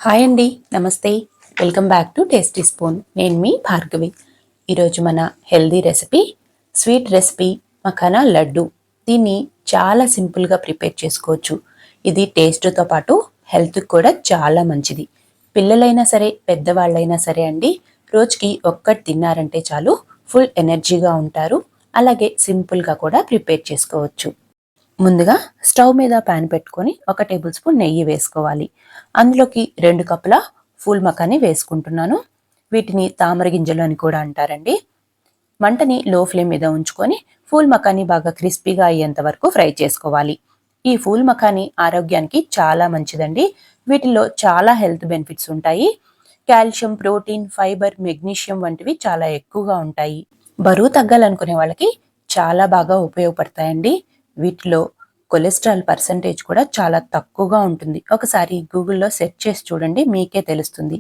Hi అండి, నమస్తే. Welcome back to tasty spoon. నేను మీ భార్గవి. ఈరోజు మన healthy recipe, sweet recipe makhana laddu. దీన్ని చాలా సింపుల్గా ప్రిపేర్ చేసుకోవచ్చు. ఇది టేస్ట్తో పాటు హెల్త్కి కూడా చాలా మంచిది. పిల్లలైనా సరే పెద్దవాళ్ళైనా సరే అండి, రోజుకి ఒక్కటి తిన్నారంటే చాలు, ఫుల్ ఎనర్జీగా ఉంటారు. అలాగే సింపుల్గా కూడా ప్రిపేర్ చేసుకోవచ్చు. ముందుగా స్టవ్ మీద ప్యాన్ పెట్టుకొని 1 టేబుల్ స్పూన్ నెయ్యి వేసుకోవాలి. అందులోకి 2 కప్పుల ఫూల్ మకాని వేసుకుంటున్నాను. వీటిని తామర గింజలు అని కూడా అంటారండి. మంటని లో ఫ్లేమ్ మీద ఉంచుకొని ఫూల్ మకాని బాగా క్రిస్పీగా అయ్యేంత వరకు ఫ్రై చేసుకోవాలి. ఈ ఫూల్ మకాని ఆరోగ్యానికి చాలా మంచిదండి. వీటిల్లో చాలా హెల్త్ బెనిఫిట్స్ ఉంటాయి. కాల్షియం, ప్రోటీన్, ఫైబర్, మెగ్నీషియం వంటివి చాలా ఎక్కువగా ఉంటాయి. బరువు తగ్గాలనుకునే వాళ్ళకి చాలా బాగా ఉపయోగపడతాయండి. వీటిలో కొలెస్ట్రాల్ పర్సంటేజ్ కూడా చాలా తక్కువగా ఉంటుంది. ఒకసారి గూగుల్లో సెర్చ్ చేసి చూడండి, మీకే తెలుస్తుంది.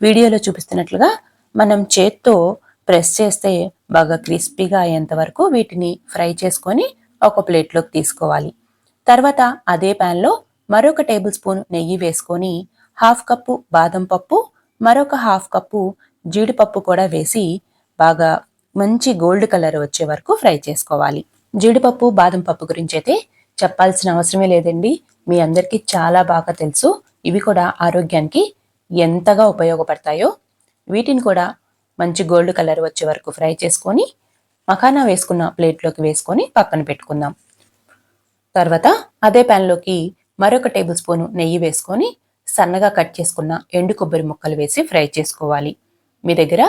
వీడియోలో చూపిస్తున్నట్లుగా మనం చేత్తో ప్రెస్ చేస్తే బాగా క్రిస్పీగా అయ్యేంత వరకు వీటిని ఫ్రై చేసుకొని ఒక ప్లేట్లోకి తీసుకోవాలి. తర్వాత అదే ప్యాన్లో మరొక టేబుల్ స్పూన్ నెయ్యి వేసుకొని 1/2 కప్పు బాదం పప్పు, మరొక 1/2 కప్పు జీడిపప్పు కూడా వేసి బాగా మంచి గోల్డ్ కలర్ వచ్చే వరకు ఫ్రై చేసుకోవాలి. జీడిపప్పు, బాదం పప్పు గురించి అయితే చెప్పాల్సిన అవసరమే లేదండి. మీ అందరికీ చాలా బాగా తెలుసు. ఇవి కూడా ఆరోగ్యానికి ఎంతగా ఉపయోగపడతాయో. వీటిని కూడా మంచి గోల్డ్ కలర్ వచ్చే వరకు ఫ్రై చేసుకొని మఖానా వేసుకున్న ప్లేట్లోకి వేసుకొని పక్కన పెట్టుకుందాం. తర్వాత అదే ప్యాన్లోకి మరొక టేబుల్ స్పూన్ నెయ్యి వేసుకొని సన్నగా కట్ చేసుకున్న ఎండు కొబ్బరి ముక్కలు వేసి ఫ్రై చేసుకోవాలి. మీ దగ్గర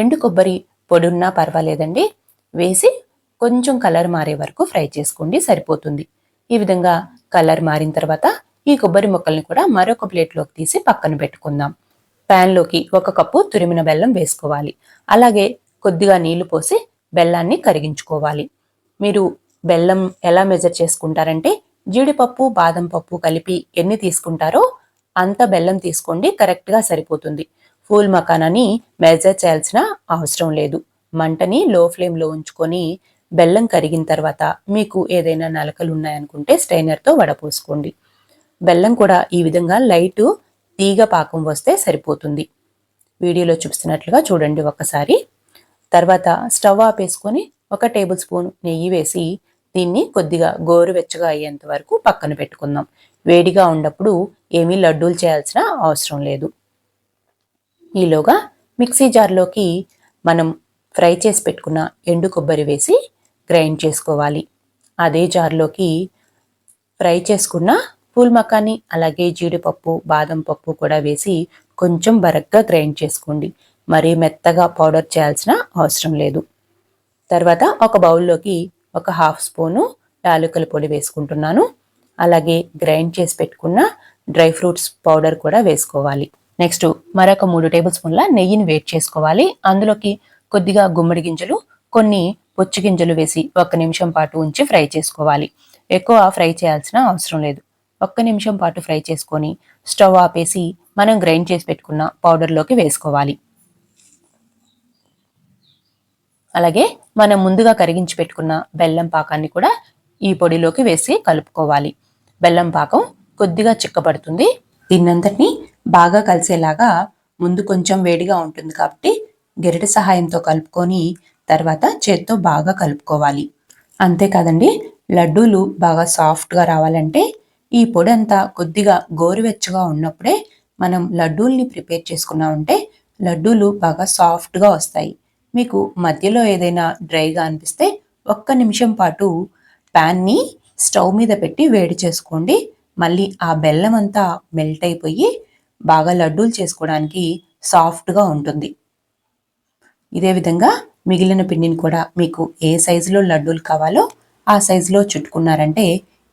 ఎండు కొబ్బరి పొడి ఉన్నా పర్వాలేదండి, వేసి కొంచెం కలర్ మారే వరకు ఫ్రై చేసుకోండి, సరిపోతుంది. ఈ విధంగా కలర్ మారిన తర్వాత ఈ కొబ్బరి ముక్కల్ని కూడా మరొక ప్లేట్లోకి తీసి పక్కన పెట్టుకుందాం. ప్యాన్లోకి 1 కప్పు తురిమిన బెల్లం వేసుకోవాలి. అలాగే కొద్దిగా నీళ్లు పోసి బెల్లాన్ని కరిగించుకోవాలి. మీరు బెల్లం ఎలా మెజర్ చేసుకుంటారంటే, జీడిపప్పు, బాదం పప్పు కలిపి ఎన్ని తీసుకుంటారో అంత బెల్లం తీసుకోండి, కరెక్ట్గా సరిపోతుంది. ఫూల్ మకానాని మెజర్ చేయాల్సిన అవసరం లేదు. మంటని లో ఫ్లేమ్లో ఉంచుకొని బెల్లం కరిగిన తర్వాత మీకు ఏదైనా నలకలు ఉన్నాయనుకుంటే స్ట్రైనర్తో వడపోసుకోండి. బెల్లం కూడా ఈ విధంగా లైటు తీగ పాకం వస్తే సరిపోతుంది. వీడియోలో చూపిస్తున్నట్లుగా చూడండి ఒకసారి. తర్వాత స్టవ్ ఆపేసుకొని 1 టేబుల్ స్పూన్ నెయ్యి వేసి దీన్ని కొద్దిగా గోరువెచ్చగా అయ్యేంత వరకు పక్కన పెట్టుకుందాం. వేడిగా ఉన్నప్పుడు ఏమీ లడ్డూలు చేయాల్సిన అవసరం లేదు. ఈలోగా మిక్సీ జార్లోకి మనం ఫ్రై చేసి పెట్టుకున్న ఎండు కొబ్బరి వేసి గ్రైండ్ చేసుకోవాలి. అదే జార్లోకి ఫ్రై చేసుకున్న ఫూల్ మకాని అలాగే జీడిపప్పు, బాదం పప్పు కూడా వేసి కొంచెం బరగ్గా గ్రైండ్ చేసుకోండి. మరీ మెత్తగా పౌడర్ చేయాల్సిన అవసరం లేదు. తర్వాత ఒక బౌల్లోకి 1/2 స్పూను యాలకుల పొడి వేసుకుంటున్నాను. అలాగే గ్రైండ్ చేసి పెట్టుకున్న డ్రై ఫ్రూట్స్ పౌడర్ కూడా వేసుకోవాలి. నెక్స్ట్ మరొక 3 టేబుల్ స్పూన్ల నెయ్యిని వేడి చేసుకోవాలి. అందులోకి కొద్దిగా గుమ్మడి గింజలు, కొన్ని పొచ్చు గింజలు వేసి 1 నిమిషం పాటు ఉంచి ఫ్రై చేసుకోవాలి. ఎక్కువ ఫ్రై చేయాల్సిన అవసరం లేదు. 1 నిమిషం పాటు ఫ్రై చేసుకొని స్టవ్ ఆపేసి మనం గ్రైండ్ చేసి పెట్టుకున్న పౌడర్లోకి వేసుకోవాలి. అలాగే మనం ముందుగా కరిగించి పెట్టుకున్న బెల్లం పాకాన్ని కూడా ఈ పొడిలోకి వేసి కలుపుకోవాలి. బెల్లం పాకం కొద్దిగా చిక్కబడుతుంది. దీన్నంతటినీ బాగా కలిసేలాగా ముందు కొంచెం వేడిగా ఉంటుంది కాబట్టి గరిటె సహాయంతో కలుపుకొని తర్వాత చేత్తో బాగా కలుపుకోవాలి. అంతేకాదండి, లడ్డూలు బాగా సాఫ్ట్గా రావాలంటే ఈ పొడి అంతా కొద్దిగా గోరువెచ్చగా ఉన్నప్పుడే మనం లడ్డూల్ని ప్రిపేర్ చేసుకున్నామంటే లడ్డూలు బాగా సాఫ్ట్గా వస్తాయి. మీకు మధ్యలో ఏదైనా డ్రైగా అనిపిస్తే 1 నిమిషం పాటు ప్యాన్ని స్టవ్ మీద పెట్టి వేడి చేసుకోండి. మళ్ళీ ఆ బెల్లం అంతా మెల్ట్ అయిపోయి బాగా లడ్డూలు చేసుకోవడానికి సాఫ్ట్గా ఉంటుంది. ఇదే విధంగా మిగిలిన పిండిని కూడా మీకు ఏ సైజులో లడ్డూలు కావాలో ఆ సైజులో చుట్టుకున్నారంటే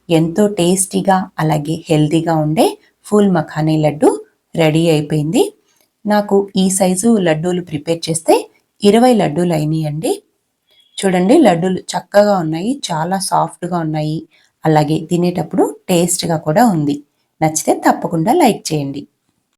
ఎంతో టేస్టీగా అలాగే హెల్తీగా ఉండే ఫూల్ మఖానీ లడ్డు రెడీ అయిపోయింది. నాకు ఈ సైజు లడ్డూలు ప్రిపేర్ చేస్తే 20 లడ్డూలు అయినాయండి. చూడండి, లడ్డూలు చక్కగా ఉన్నాయి, చాలా సాఫ్ట్గా ఉన్నాయి, అలాగే తినేటప్పుడు టేస్ట్గా కూడా ఉంది. నచ్చితే తప్పకుండా లైక్ చేయండి.